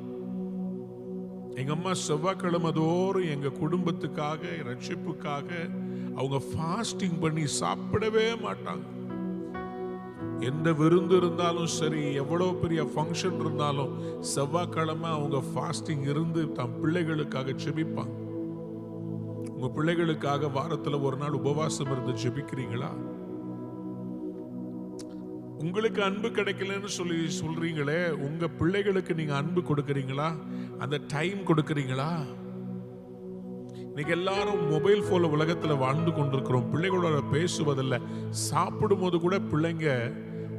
எங்க அம்மா செவ்வாய்க்கிழமை தோறும் எங்க குடும்பத்துக்காக, ரட்சிப்புக்காக அவங்க ஃபாஸ்டிங் பண்ணி சாப்பிடவே மாட்டாங்க. எந்த விருந்து இருந்தாலும் சரி, எவ்வளவு பெரிய ஃபங்க்ஷன் இருந்தாலும் செவ்வாய்க்கிழமை அவங்க ஃபாஸ்டிங் இருந்து தம் பிள்ளைகளுக்காக ஜெபிப்பாங்க. உங்க பிள்ளைகளுக்காக வாரத்துல ஒரு நாள் உபவாசம் இருந்து ஜெபிக்கிறீங்களா? உங்களுக்கு அன்பு கிடைக்கலன்னு சொல்லி சொல்றீங்களே, உங்க பிள்ளைகளுக்கு நீங்க அன்பு கொடுக்கறீங்களா? அந்த டைம் கொடுக்கறீங்களா? இன்னைக்கு எல்லாரும் மொபைல் போன்ல உலகத்துல வாழ்ந்து கொண்டிருக்கிறோம். பிள்ளைகளோட பேசுவதில்லை. சாப்பிடும் போது கூட பிள்ளைங்க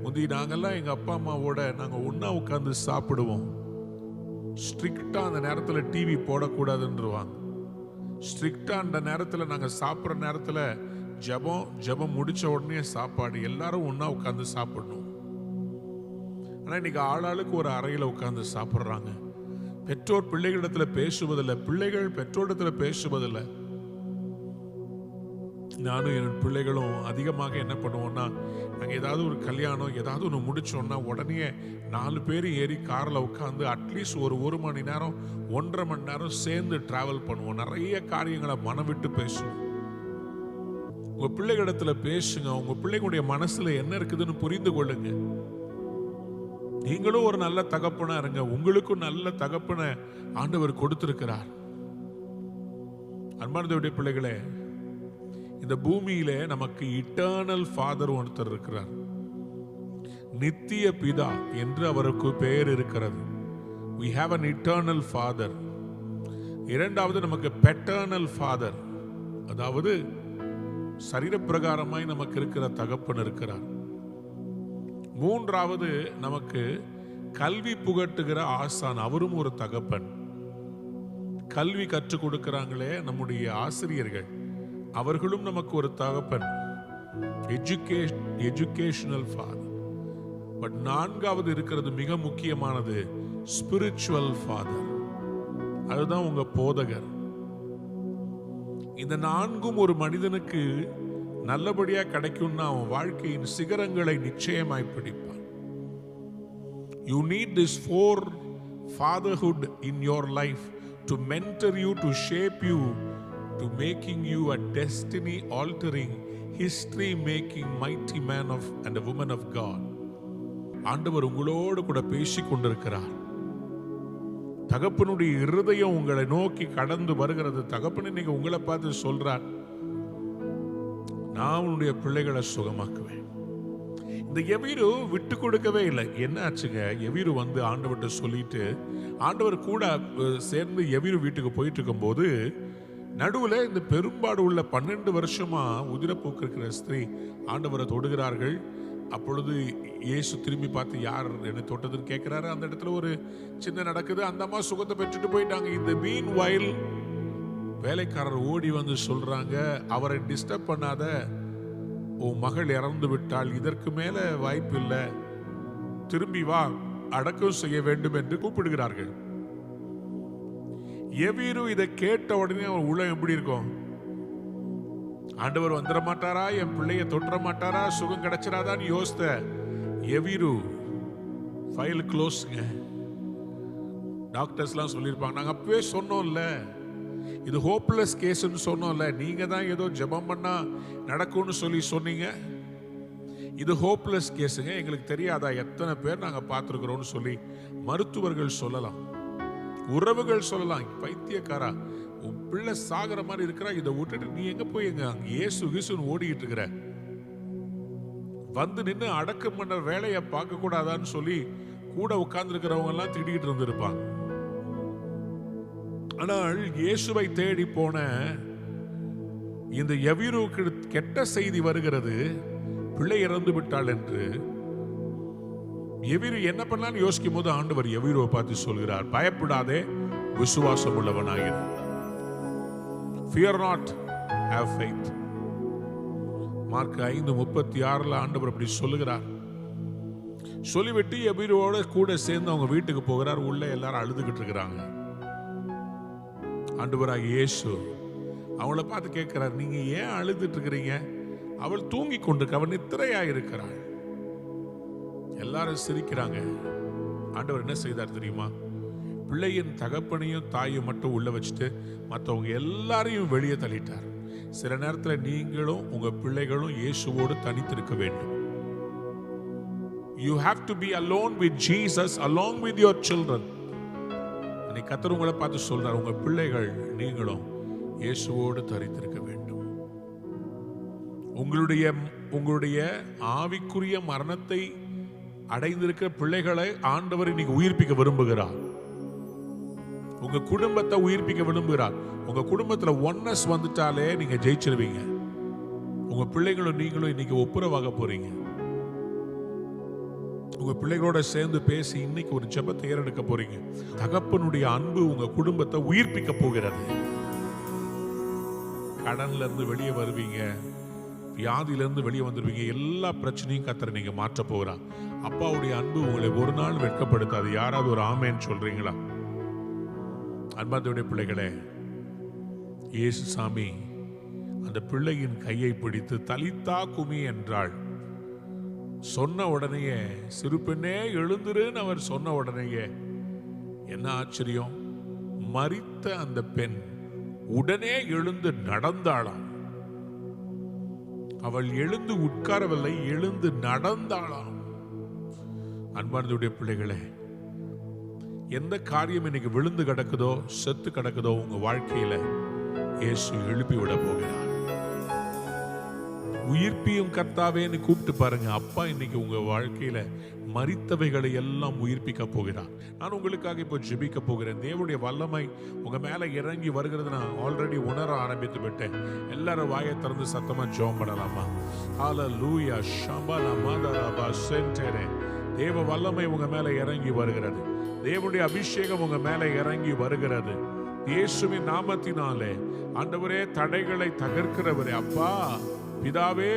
முந்தி நாங்கெல்லாம் எங்க அப்பா அம்மாவோட நாங்க ஒன்னா உட்கார்ந்து சாப்பிடுவோம். ஸ்ட்ரிக்டா அந்த நேரத்துல டிவி போடக்கூடாதுன்றவாங்க. ஸ்ட்ரிக்டா அந்த நேரத்துல நாங்க சாப்பிட்ற நேரத்துல ஜெபம் முடிச்ச உடனே சாப்பாடு, எல்லாரும் ஒன்னா உட்கார்ந்து சாப்பிடணும். ஆனா இன்னைக்கு ஆளாளுக்கு ஒரு அறையில உட்கார்ந்து சாப்பிடுறாங்க. பெற்றோர் பிள்ளைகளிடத்துல பேசுவதில்லை, பிள்ளைகள் பெற்றோரிடத்துல பேசுவதில்லை. நானும் என் பிள்ளைகளும் அதிகமாக என்ன பண்ணுவோம்னா, நாங்கள் ஏதாவது ஒரு கல்யாணம் ஏதாவது ஒன்று முடிச்சோம்னா உடனே 4 பேர் ஏறி காரில் உட்காந்து அட்லீஸ்ட் ஒரு மணி நேரம் 1.5 மணி நேரம் சேர்ந்து டிராவல் பண்ணுவோம். நிறைய காரியங்களை மனம் விட்டு பேசுவோம். உங்க பிள்ளைகளிடத்துல பேசுங்க. உங்க பிள்ளைங்களுடைய மனசுல என்ன இருக்குதுன்னு புரிந்து கொள்ளுங்க. நீங்களும் ஒரு நல்ல தகப்பனா இருங்க. உங்களுக்கும் நல்ல தகப்பனை ஆண்டவர் கொடுத்திருக்கிறார். அன்பார்ந்தவருடைய பிள்ளைகளே, இந்த பூமியில நமக்கு இட்டர்னல் ஃபாதர் ஒருத்தர் இருக்கிறார். நித்திய பிதா என்று அவருக்கு பெயர் இருக்கிறது. we have an eternal father. இரண்டாவது நமக்கு paternal father, அதாவது சரீரப்பிரகாரமாய் நமக்கு இருக்கிற தகப்பன் இருக்கிறார். மூன்றாவது நமக்கு கல்வி புகட்டுகிற ஆசான், அவரும் ஒரு தகப்பன். கல்வி கற்றுக் கொடுக்கிறாங்களே நம்முடைய ஆசிரியர்கள், அவர்களும் நமக்கு ஒரு தகப்பன், எஜுகேஷனல் ஃபாதர். பட் நான்காவது இருக்கிறது மிக முக்கியமானது, ஸ்பிரிச்சுவல் ஃபாதர். அதுதான் உங்க போதகர். இந்த நான்கும் ஒரு மனிதனுக்கு நல்லபடியா கிடைக்கும்னா அவன் வாழ்க்கையின் சிகரங்களை நிச்சயமாய் பிடிப்பான். You need this four fatherhood in your life to mentor you, to shape you, to making you a destiny altering, history making mighty man of and a woman of God. ஆண்டவர் உங்களோடு கூட பேசிக் கொண்டிருக்கிறார். தகப்பனுடைய இருதயம் உங்களை நோக்கி கடந்து வருகிறது. தகப்பன் இன்னைக்கு உங்களை பார்த்து சொல்றார், நான் உன்னுடைய பிள்ளைகளை சுகமாக்குவேன். இந்த எவீரு விட்டு கொடுக்கவே இல்லை. என்ன ஆச்சுங்க, எவீரு வந்து ஆண்டவர்கிட்ட சொல்லிட்டு ஆண்டவர் கூட சேர்ந்து எவீரு வீட்டுக்கு போயிட்டு இருக்கும் போது நடுவில் இந்த பெரும்பாடு உள்ள 12 வருஷமா உதிரப்போக்கு இருக்கிற ஸ்திரீ ஆண்டவரை தொடுகிறார்கள். அப்பொழுது இயேசு திரும்பி பார்த்து, யார் என்னை தொட்டதுன்னு கேட்கிறாரு. அந்த இடத்துல ஒரு சின்ன நடக்குது. அந்த அம்மா சுகத்தை பெற்றுட்டு போயிட்டாங்க. இந்த மீன் வயல் வேலைக்காரர் ஓடி வந்து சொல்றாங்க, அவரை டிஸ்டர்ப் பண்ணாத, உன் மகள் இறந்து விட்டாள், இதற்கு மேல வாய்ப்பு இல்லை, திரும்பி வா, அடக்கம் செய்ய வேண்டும் என்று கூப்பிடுகிறார்கள். எவீரு இதை கேட்ட உடனே அவன் உள்ள எப்படி இருக்கும்? ஆண்டவர் வந்துட மாட்டாரா, என் பிள்ளைய தொற்ற மாட்டாரா, சுகம் கிடைச்சிடாதான்னு யோசித்த எவீரு ஃபைல் க்ளோஸ்ங்க. டாக்டர்ஸ்லாம் சொல்லியிருப்பாங்க, நாங்கள் அப்பவே சொன்னோம்ல இது ஹோப்லெஸ் கேஸ்ன்னு சொன்னோம்ல, நீங்க தான் ஏதோ ஜெபம் பண்ணா நடக்கும்னு சொல்லி சொன்னீங்க, இது ஹோப்லெஸ் கேஸுங்க, எங்களுக்கு தெரியாதா எத்தனை பேர் நாங்கள் பார்த்துருக்குறோம்னு சொல்லி மருத்துவர்கள் சொல்லலாம், உறவுகள் சொல்லலாம். பைத்தியக்காரா, உன் பிள்ளை சாகிற மாதிரி இருக்கிறா, இதை விட்டுட்டு நீ எங்க போய் எங்க அங்க இயேசு கிசுன்னு ஓடிக்கிட்டு இருக்கிற, வந்து நின்று அடக்கம் பண்ண வேலையை பார்க்க கூடாதான்னு சொல்லி கூட உட்கார்ந்து இருக்கிறவங்க எல்லாம் திட்டிக்கிட்டு இருந்திருப்பாங்க. ஆனால் இயேசுவை தேடி போன இந்த எவீருக்கு கெட்ட செய்தி வருகிறது, பிள்ளை இறந்து விட்டாள் என்று. எவீரு என்ன பண்ணலான்னு யோசிக்கும் போது ஆண்டவர் எவீருவை பார்த்து சொல்கிறார், பயப்படாதே, விசுவாசம் உள்ளவனாயிரு. Fear not, have faith. Mark 5:36 ஆண்டவர் அப்படி சொல்லுகிறார். சொல்லிவிட்டு எவீரோட கூட சேர்ந்து அவங்க வீட்டுக்கு போகிறார். உள்ள எல்லாரும் அழுதுகிட்டு இருக்கிறாங்க. ஆண்டவராகிய இயேசு அவளை பார்த்து கேட்கிறார், நீங்க ஏன் அழுதுட்டு இருக்கிறீங்க? அவள் தூங்கி கொண்டு அவள் நித்திரையா இருக்கிறாள். எல்லாரும் சிரிக்கிறாங்க. ஆண்டவர் என்ன செய்தார் தெரியுமா? பிள்ளையின் தகப்பனையும் தாயும் மட்டும் உள்ள வச்சுட்டு மற்றவங்க எல்லாரையும் வெளியே தள்ளிட்டார். சில நேரத்தில் நீங்களும் உங்க பிள்ளைகளும் இயேசுவோடு தனித்திருக்க வேண்டும். You have to be alone with Jesus along with your children. கர்த்தர் உங்களை பார்த்து சொல்றார், உங்க பிள்ளைகள் நீங்களும் இயேசுவோடு தரித்திருக்க வேண்டும். உங்களுடைய ஆவிக்குரிய மரணத்தை அடைந்திருக்கிற பிள்ளைகளை ஆண்டவர் இன்னைக்கு உயிர்ப்பிக்க விரும்புகிறார். உங்க குடும்பத்தை உயிர்ப்பிக்க விரும்புகிறார். உங்க குடும்பத்துல ஒன்னஸ் வந்துட்டாலே நீங்க ஜெயிச்சிருவீங்க. உங்க பிள்ளைகளும் நீங்களும் இன்னைக்கு ஒப்புரவாக போறீங்க. உங்க பிள்ளைகளோட சேர்ந்து பேசி இன்னைக்கு ஒரு ஜெபத்தை ஏறெடுக்க போறீங்க. தகப்பனுடைய அன்பு உங்க குடும்பத்தை உயிர்ப்பிக்க போகிறது. கடன்ல இருந்து வெளியே வருவீங்க, வியாதியில இருந்து வெளியே வந்துருவீங்க. எல்லா பிரச்சனையும் கர்த்தர் நீங்க மாற்ற போகிறார். அப்பாவுடைய அன்பு உங்களை ஒரு நாள் வெட்கப்படுத்தாது. யாராவது ஒரு ஆமேன்னு சொல்றீங்களா? அன்பார்ந்தவருடைய பிள்ளைகளே, இயேசு சாமி அந்த பிள்ளையின் கையை பிடித்து தலித்தா குமி என்றாள். சொன்ன உடனேயே, சிறு பெண்ணே எழுந்திருன்னு அவர் சொன்ன உடனேயே என்ன ஆச்சரியம்! மரித்த அந்த பெண் உடனே எழுந்து நடந்தாளாம். அவள் எழுந்து உட்காரவில்லை, எழுந்து நடந்தாளாம். அன்பார்ந்தவருடைய பிள்ளைகளே, எந்த காரியம் இன்னைக்கு விழுந்து கிடக்குதோ, செத்து கிடக்குதோ, உங்க வாழ்க்கையில இயேசு எழுப்பி விட போகிறார். உயிர்ப்பியும் கர்த்தாவேன்னு கூப்பிட்டு பாருங்க. அப்பா இன்னைக்கு உங்க வாழ்க்கையில மரித்தவைகளை எல்லாம் உயிர்ப்பிக்க போகிறார். நான் உங்களுக்காக இப்போ ஜெபிக்க போகிறேன். தேவனுடைய வல்லமை உங்க மேல இறங்கி வருகிறது நான் ஆல்ரெடி உணர ஆரம்பித்து விட்டேன். எல்லாரும் வாயை திறந்து சத்தமா ஜெபம் பண்ணலாமா? ஹல்லேலூயா ஷம்பலா மதரபா சென்டரே. தேவ வல்லமை உங்க மேல இறங்கி வருகிறது. தேவனுடைய அபிஷேகம் உங்க மேல இறங்கி வருகிறது. இயேசுவின் நாமத்தினாலே ஆண்டவரே, தடைகளை தகர்க்கிறவரே, அப்பா பிதாவே,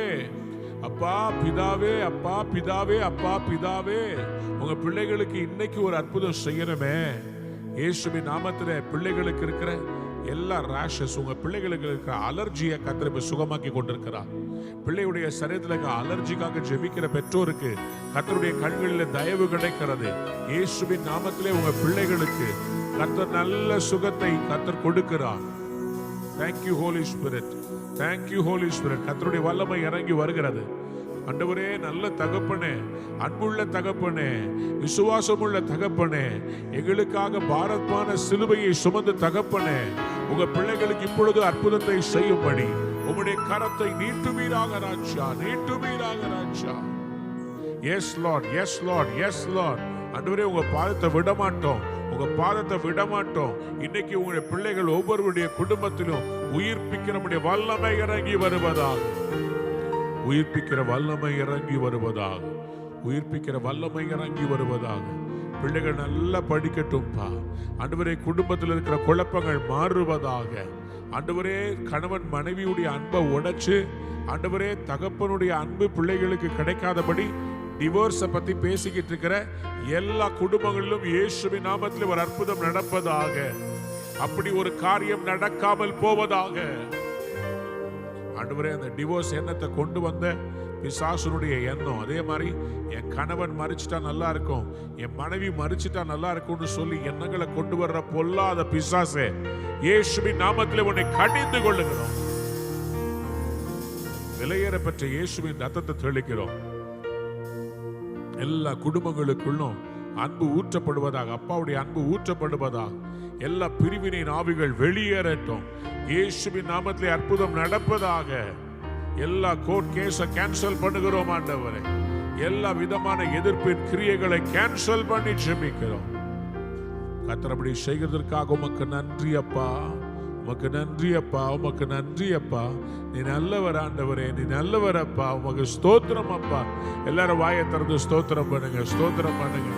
அப்பா பிதாவே, அப்பா பிதாவே, அப்பா பிதாவே, உங்க பிள்ளைகளுக்கு இன்னைக்கு ஒரு அற்புதம் செய்யணுமே. இயேசுவின் நாமத்திலே பிள்ளைகளுக்கு இருக்கிற எல்லா ரேஷஸ், உங்க பிள்ளைகளுக்கு இருக்கிற அலர்ஜியை கர்த்தர் இப்ப சுகமாக்கி கொண்டிருக்கிறார். பிள்ளையுடைய சரீரத்தில் இருக்க அலர்ஜிக்காக ஜெபிக்கிற பெற்றோருக்கு கர்த்தருடைய கண்களில் தயவு கிடைக்கிறது. இயேசுவின் நாமத்திலே உங்க பிள்ளைகளுக்கு கர்த்தர் நல்ல சுகத்தை கர்த்தர் கொடுக்கிறார். Thank you Holy Spirit. Thank you Holy Spirit. கர்த்தருடைய வல்லமை இறங்கி வருகிறது. ஆண்டவரே, நல்ல தகப்பனே, அன்புள்ள தகப்பனே, விசுவாசமுள்ள தகப்பனே, எங்களுக்காக பாரத்மான சிலுவையை சுமந்து தகப்பனே, உங்க பிள்ளைகளுக்கு இப்பொழுது அற்புதத்தை செய்யும்படி உம்முடைய கரத்தை நீட்டுவீராக ராஜா, நீட்டுவீராக ராஜா. Yes lord, yes lord, yes lord. ஆண்டவரே, உங்க பாதத்தை விட மாட்டோம், உங்க பாதத்தை விட மாட்டோம். இன்னைக்கு உங்களுடைய பிள்ளைகள் ஒவ்வொருவருடைய குடும்பத்திலும் உயிர்ப்பிக்கிற வல்லமை இறங்கி வருவதாக, உயிர்ப்பிக்கிற வல்லமை இறங்கி வருவதாக, உயிர்ப்பிக்கிற வல்லமை இறங்கி வருவதாக. பிள்ளைகள் நல்லா படிக்கட்டும்பா. ஆண்டவரே, குடும்பத்தில் இருக்கிற குழப்பங்கள் மாறுவதாக. ஆண்டவரே, கணவன் மனைவியுடைய அன்பை உடைச்சு, ஆண்டவரே, தகப்பனுடைய அன்பு பிள்ளைகளுக்கு கிடைக்காதபடி டிவோர்ஸை பத்தி பேசிக்கிட்டு இருக்கிற எல்லா குடும்பங்களிலும் இயேசுவின் நாமத்தில் ஒரு அற்புதம் நடப்பதாக. அப்படி ஒரு காரியம் நடக்காமல் போவதாக. ஆண்டவரே, அந்த டிவோர்ஸ் எண்ணத்தை கொண்டு வந்த பிசாசுனுடைய எண்ணம், அதே மாதிரி என் கணவன் மரிச்சிட்டா நல்லா இருக்கும், என் மனைவி மரிச்சிட்டா நல்லா இருக்கும்னு சொல்லி எண்ணங்களை கொண்டு வர்ற பொல்லாத பிசாசே, இயேசுவின் நாமத்தில் உன்னை கடிந்து கொள்ளுகிறோம். விலையேற பெற்ற இயேசுவின் ரத்தத்தை தெளிக்கிறோம். எல்லா குடும்பங்களுக்குள்ளும் அன்பு ஊற்றப்படுவதாக, அப்பாவுடைய அன்பு ஊற்றப்படுவதாக. எல்லா பிரிவினை ஆவிகள் வெளியேறட்டும். இயேசுவின் நாமத்திலே அற்புதம் நடப்பதாக. எல்லா கோர்ட் கேஸை கேன்சல் பண்ணுகிறோம் ஆண்டவரே. எல்லா விதமான எதிர்ப்பின் கிரியைகளை கேன்சல் பண்ணி ஜெபிக்கிறோம். கர்த்தர் அப்படி செய்கிறதற்காக உமக்கு நன்றி அப்பா, உமக்கு நன்றி அப்பா, உமக்கு நன்றி அப்பா. நீ நல்லவர் ஆண்டவரே, நீ நல்லவர் அப்பா. உமக்கு ஸ்தோத்திரம் அப்பா. எல்லாரும் வாயை திறந்து ஸ்தோத்திரம் பண்ணுங்க, ஸ்தோத்திரம் பண்ணுங்க.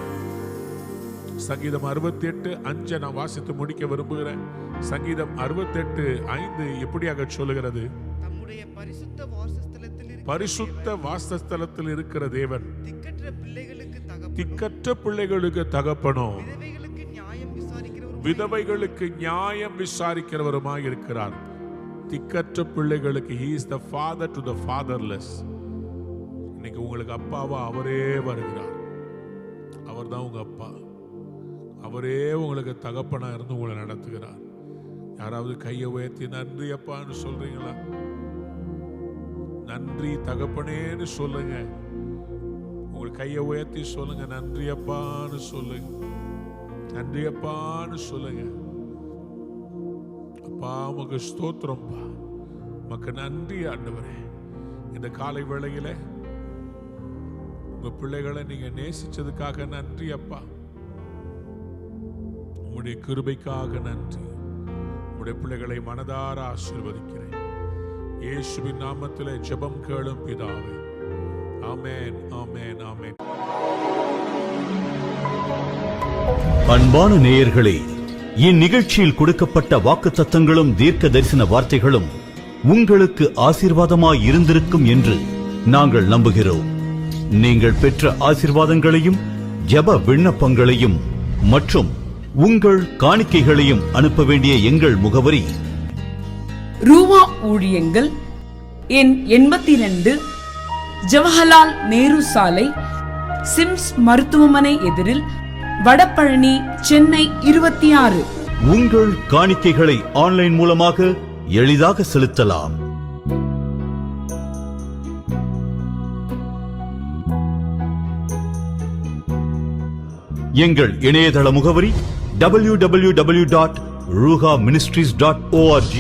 சங்கீதம் 68:5 நான் வாசித்து முடிக்க விரும்புகிறேன். சங்கீதம் 68:5 எப்படியாக சொல்லுகிறது? தம்முடைய பரிசுத்த வாசஸ்தலத்தில் பரிசுத்த வாசஸ்தலத்தில் இருக்கிற தேவன் திக்கற்ற பிள்ளைகளுக்கு தகப்பனும், திக்கற்ற பிள்ளைகளுக்கு தகப்பனும், விதவைகளுக்கு நியாயம் விசாரிக்கிறவருமாய் இருக்கிறார். திக்கற்ற பிள்ளைகளுக்கு he is the father to the fatherless. இன்னைக்கு உங்களுக்கு அப்பாவா அவரே வருகிறார். அவர்தான் உங்க அப்பா. அவரே உங்களுக்கு தகப்பனா இருந்து உங்களை நடத்துகிறார். யாராவது கையை உயர்த்தி நன்றி அப்பான்னு சொல்றீங்களா? நன்றி தகப்பனேன்னு சொல்லுங்க. உங்களுக்கு கையை உயர்த்தி சொல்லுங்க, நன்றி அப்பான்னு சொல்லுங்க, நன்றி அப்பான்னு சொல்லுங்க. அப்பா உமக்கு ஸ்தோத்திரம்பா, உமக்கு நன்றி ஆண்டவரே. இந்த காலை வேளையில உங்க பிள்ளைகளை நீங்க நேசிச்சதுக்காக நன்றி அப்பா. உங்களுடைய கிருபைக்காக நன்றி. உங்களுடைய பிள்ளைகளை மனதார ஆசீர்வதிக்கிறேன். இயேசுவின் நாமத்திலே ஜெபம் கேளும் பிதாவே. ஆமென், ஆமென், ஆமென். அன்பான நேயர்களே, இந்நிகழ்ச்சியில் கொடுக்கப்பட்ட வாக்குத்தத்தங்களும் தீர்க்க தரிசன வார்த்தைகளும் உங்களுக்கு ஆசீர்வாதமாய் இருந்திருக்கும் என்று நாங்கள் நம்புகிறோம். நீங்கள் பெற்ற ஆசீர்வாதங்களையும் ஜெப விண்ணப்பங்களையும் மற்றும் உங்கள் காணிக்கைகளையும் அனுப்ப வேண்டிய எங்கள் முகவரி: ரூவா ஊழியங்கள், எண் 82, ஜவஹர்லால் நேரு சாலை, சிம்ஸ் மருத்துவமனை எதிரில், வடபழனி, சென்னை 26. உங்கள் காணிக்கைகளை ஆன்லைன் மூலமாக எளிதாக செலுத்தலாம். எங்கள் இணையதள முகவரி www.ruhaministries.org.